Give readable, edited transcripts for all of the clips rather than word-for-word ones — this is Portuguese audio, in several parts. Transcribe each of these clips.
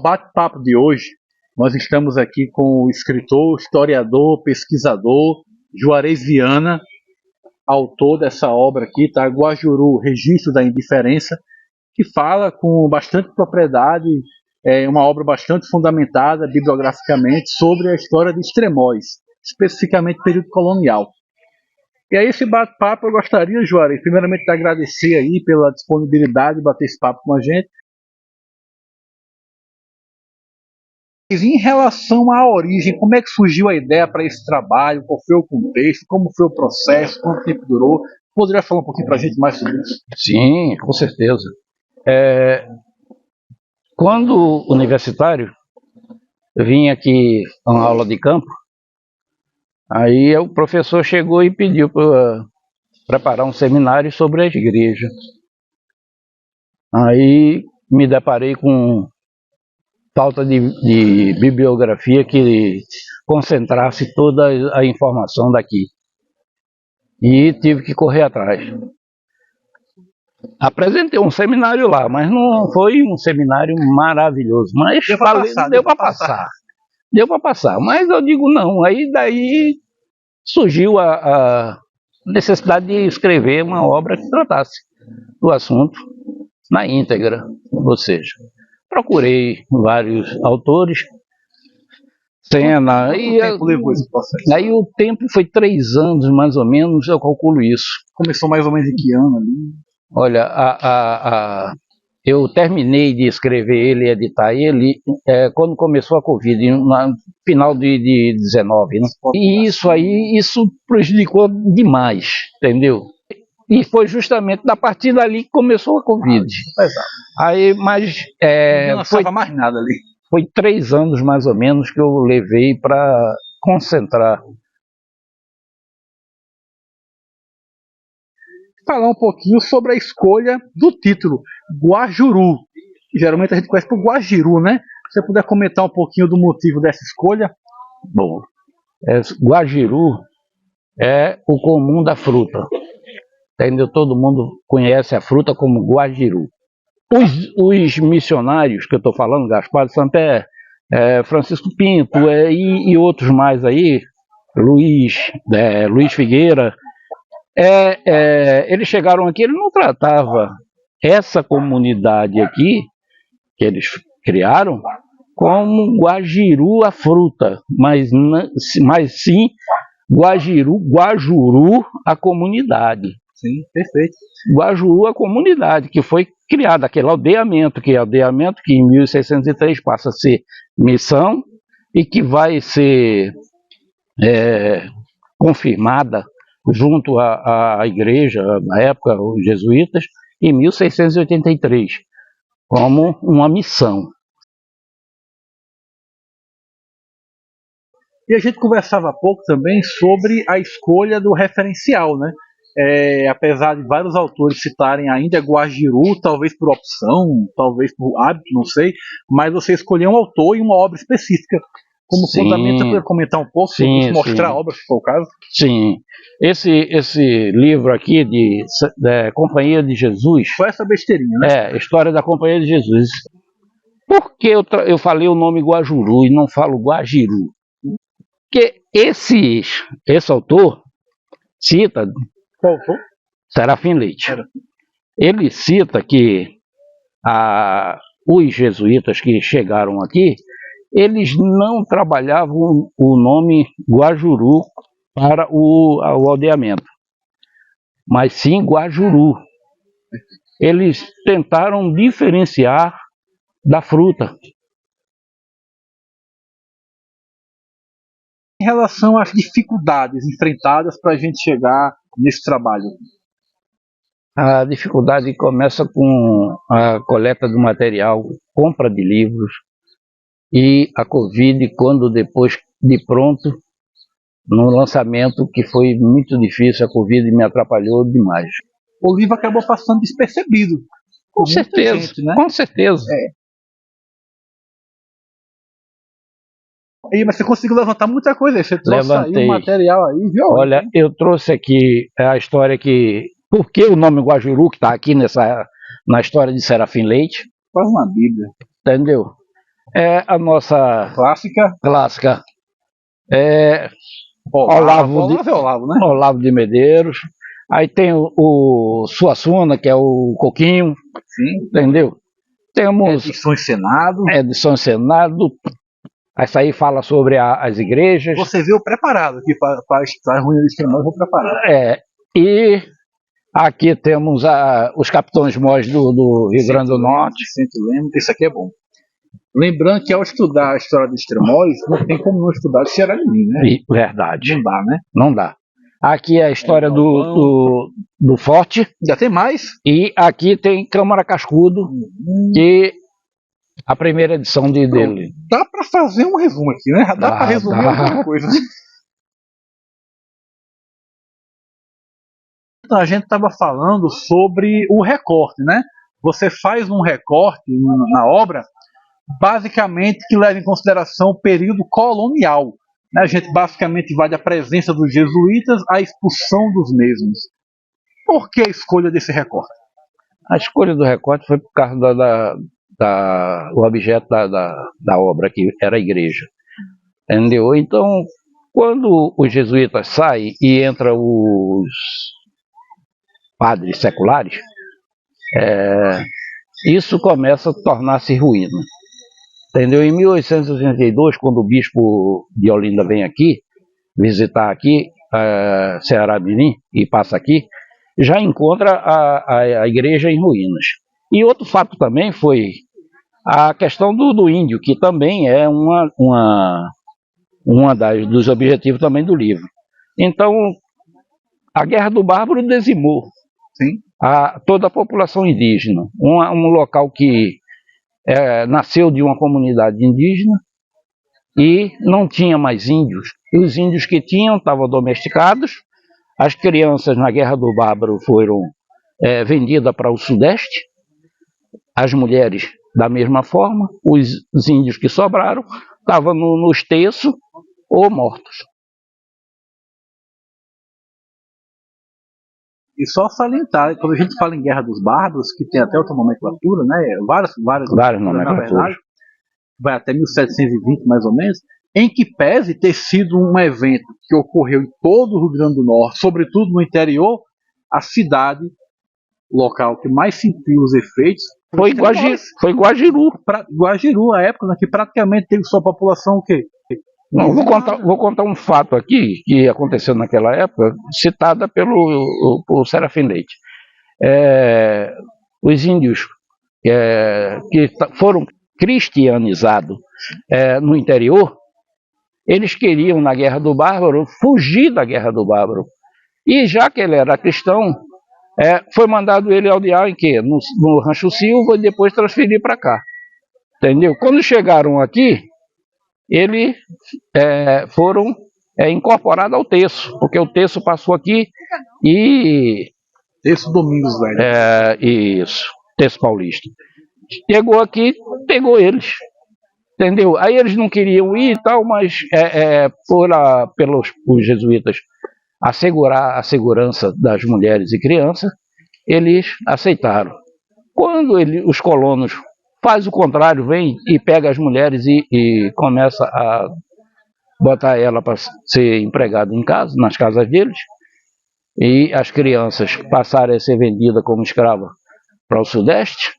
bate-papo de hoje, nós estamos aqui com o escritor, historiador, pesquisador Juarez Viana, autor dessa obra aqui, tá? Guajuru, Registro da Indiferença, que fala com bastante propriedade, é uma obra bastante fundamentada bibliograficamente sobre a história de Extremóis, especificamente período colonial. E aí esse bate-papo eu gostaria, Juarez, primeiramente de agradecer aí pela disponibilidade de bater esse papo com a gente. Em relação à origem, como é que surgiu a ideia para esse trabalho? Qual foi o contexto? Como foi o processo? Quanto tempo durou? Poderia falar um pouquinho para a gente mais sobre isso? Sim, com certeza. Quando universitário, eu vim aqui a uma aula de campo, aí o professor chegou e pediu para preparar um seminário sobre a igreja. Aí me deparei com falta de bibliografia que concentrasse toda a informação daqui. E tive que correr atrás. Apresentei um seminário lá, mas não foi um seminário maravilhoso. Mas deu para passar. Deu para passar. Mas eu digo não. Aí daí surgiu a necessidade de escrever uma obra que tratasse do assunto na íntegra. Ou seja, procurei vários autores, Sena, e tempo levou esse processo? Aí o tempo foi 3 anos, mais ou menos, eu calculo isso. Começou mais ou menos em que ano ali? Olha, eu terminei de escrever ele e editar ele quando começou a Covid, no final de 19, né? E isso prejudicou demais, entendeu? E foi justamente a partir dali que começou a Covid. Aí, mas não lançava mais nada ali. Foi 3 anos mais ou menos que eu levei para concentrar. Falar um pouquinho sobre a escolha do título, Guajuru. Geralmente a gente conhece por Guajiru, né? Se você puder comentar um pouquinho do motivo dessa escolha. Bom, Guajiru é o comum da fruta. Entendeu? Todo mundo conhece a fruta como Guajiru. Os missionários que eu estou falando, Gaspar de Santé, Francisco Pinto e outros mais aí, Luiz Figueira, eles chegaram aqui, eles não tratavam essa comunidade aqui, que eles criaram, como Guajiru a fruta, mas sim Guajuru a comunidade. Sim, perfeito. Guajuru a comunidade, que foi criado aquele aldeamento que em 1603 passa a ser missão e que vai ser confirmada junto à igreja, na época, os jesuítas, em 1683, como uma missão. E a gente conversava há pouco também sobre a escolha do referencial, né? Apesar de vários autores citarem ainda Guajiru, talvez por opção, talvez por hábito, não sei, mas você escolheu um autor e uma obra específica como fundamento. Para comentar um pouco, mostrar a obra, se for o caso? Sim, esse livro aqui de Companhia de Jesus... Foi essa besteirinha, né? História da Companhia de Jesus. Por que eu falei o nome Guajuru e não falo Guajiru? Porque esse autor cita... Qual autor? Serafim Leite. Ele cita que os jesuítas que chegaram aqui, eles não trabalhavam o nome Guajuru para o aldeamento, mas sim Guajuru. Eles tentaram diferenciar da fruta. Em relação às dificuldades enfrentadas para a gente chegar nesse trabalho? A dificuldade começa com a coleta do material, compra de livros, e a Covid, quando depois de pronto, no lançamento, que foi muito difícil, a Covid me atrapalhou demais. O livro acabou passando despercebido. Com certeza, gente, né? Com certeza. Mas você conseguiu levantar muita coisa, você trouxe aí um material aí, viu? Olha, eu trouxe aqui a história que... Por que o nome Guajuru, que está aqui na história de Serafim Leite? Quase uma bíblia. Entendeu? É a nossa clássica. Olavo de Medeiros. Aí tem o Suassuna, que é o Coquinho. Sim. Entendeu? Temos Edição em Senado. Edição em Senado. Essa aí fala sobre as igrejas. Você veio preparado aqui para a reunião de extremóis, vou preparar. E aqui temos os Capitães Móis do Rio Grande do Norte. Sempre lembro que isso aqui é bom. Lembrando que ao estudar a história dos Extremóis, não tem como não estudar o Ceará de mim, né? Verdade. Não dá, né? Não dá. Aqui é a história do Forte. Já tem mais? E aqui tem Câmara Cascudo, que a primeira edição dele. Dá para fazer um resumo aqui, né? Dá para resumir alguma coisa. Então, a gente estava falando sobre o recorte, né? Você faz um recorte na obra, basicamente que leva em consideração o período colonial. Né? A gente basicamente vai da presença dos jesuítas à expulsão dos mesmos. Por que a escolha desse recorte? A escolha do recorte foi por causa o objeto da obra, que era a igreja. Entendeu? Então, quando os jesuítas saem e entram os padres seculares, isso começa a tornar-se ruína. Entendeu? Em 1882, quando o bispo de Olinda vem aqui, visitar aqui, Ceará Mirim, e passa aqui, já encontra a igreja em ruínas. E outro fato também foi a questão do índio, que também é dos objetivos também do livro. Então, a Guerra do Bárbaro dizimou toda a população indígena. Um local que nasceu de uma comunidade indígena e não tinha mais índios. E os índios que tinham estavam domesticados. As crianças na Guerra do Bárbaro foram vendidas para o Sudeste. As mulheres da mesma forma. Os índios que sobraram estavam nos terços ou mortos. E só salientar, quando a gente fala em Guerra dos Bárbaros, que tem até outra nomenclatura, né? Várias nomenclaturas, na verdade, vai até 1720 mais ou menos, em que pese ter sido um evento que ocorreu em todo o Rio Grande do Norte, sobretudo no interior, a cidade, o local que mais sentiu os efeitos, foi Guajiru. Guajiru, a época que praticamente teve sua população o quê? Não, vou contar um fato aqui que aconteceu naquela época, citada pelo Serafim Leite. Os índios que foram cristianizados no interior, eles queriam, na Guerra do Bárbaro, fugir da Guerra do Bárbaro. E já que ele era cristão, foi mandado ele aldear em quê? No Rancho Silva e depois transferir para cá. Entendeu? Quando chegaram aqui, eles foram incorporados ao terço, porque o terço passou aqui e... Terço Domingos Velho. Isso, terço paulista. Chegou aqui, pegou eles, entendeu? Aí eles não queriam ir e tal, mas pelos jesuítas assegurar a segurança das mulheres e crianças, eles aceitaram. Quando os colonos faz o contrário, vem e pega as mulheres e começa a botar ela para ser empregada em casa, nas casas deles, e as crianças passarem a ser vendidas como escrava para o Sudeste,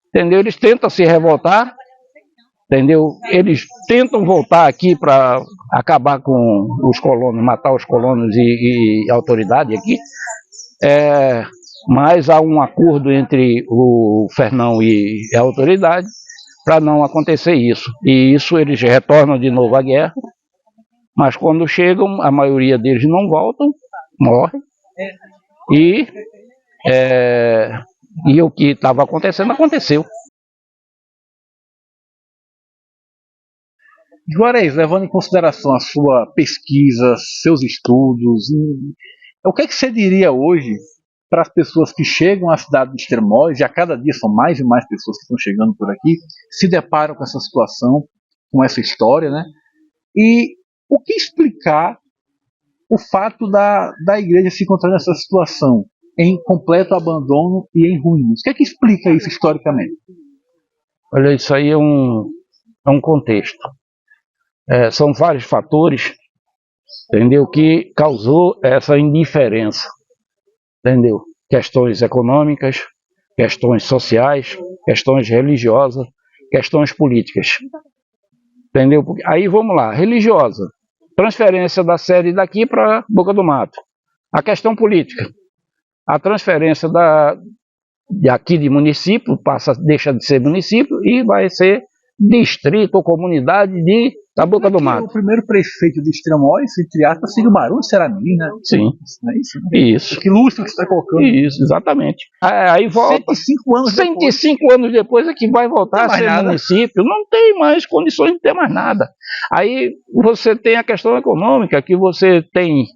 entendeu? Eles tentam se revoltar, entendeu? Eles tentam voltar aqui para acabar com os colonos, matar os colonos e a autoridade aqui, mas há um acordo entre o Fernão e a autoridade para não acontecer isso. E isso eles retornam de novo à guerra, mas quando chegam, a maioria deles não voltam, morrem. E o que estava acontecendo, aconteceu. Juarez, levando em consideração a sua pesquisa, seus estudos, o que você diria hoje para as pessoas que chegam à cidade de Extremóis, e a cada dia são mais e mais pessoas que estão chegando por aqui, se deparam com essa situação, com essa história, né? E o que explicar o fato da igreja se encontrar nessa situação, em completo abandono e em ruínas? O que explica isso historicamente? Olha, isso aí é um é um contexto. São vários fatores, entendeu, que causou essa indiferença, entendeu? Questões econômicas, questões sociais, questões religiosas, questões políticas, entendeu? Aí vamos lá, religiosa, transferência da sede daqui para Boca do Mato. A questão política, a transferência aqui de município, deixa de ser município e vai ser distrito ou comunidade da Boca do Mato. O primeiro prefeito de Extremóis, entre aspas, seria o Barão de Seramirim, né? Sim. Não é isso? Né? Isso. Que lustre que você está colocando. Isso, exatamente. Aí volta. 105 anos 105 anos depois é que vai voltar a ser município. Não tem mais condições de ter mais nada. Aí você tem a questão econômica, que você tem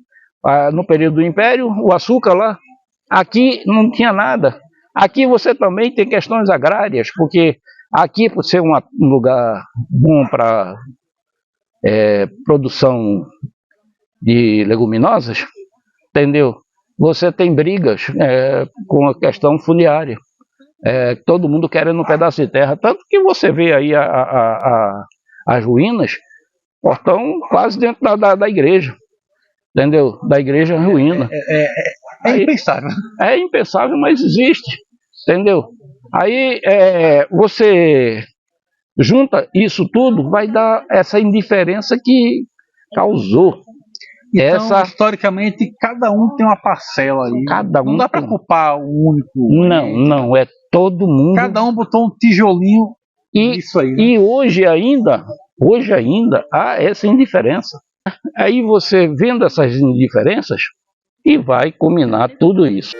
no período do Império, o açúcar lá. Aqui não tinha nada. Aqui você também tem questões agrárias, porque aqui, por ser um lugar bom para produção de leguminosas, entendeu? Você tem brigas com a questão fundiária. Todo mundo querendo um pedaço de terra. Tanto que você vê aí as ruínas, estão quase dentro da igreja. Entendeu? Da igreja ruína. É impensável. É impensável, mas existe. Entendeu? Aí você junta isso tudo, vai dar essa indiferença que causou. Então, historicamente, cada um tem uma parcela aí. Não dá para culpar o único. Não, é todo mundo. Cada um botou um tijolinho nisso aí. Né? E hoje ainda há essa indiferença. Aí você vendo essas indiferenças e vai culminar tudo isso.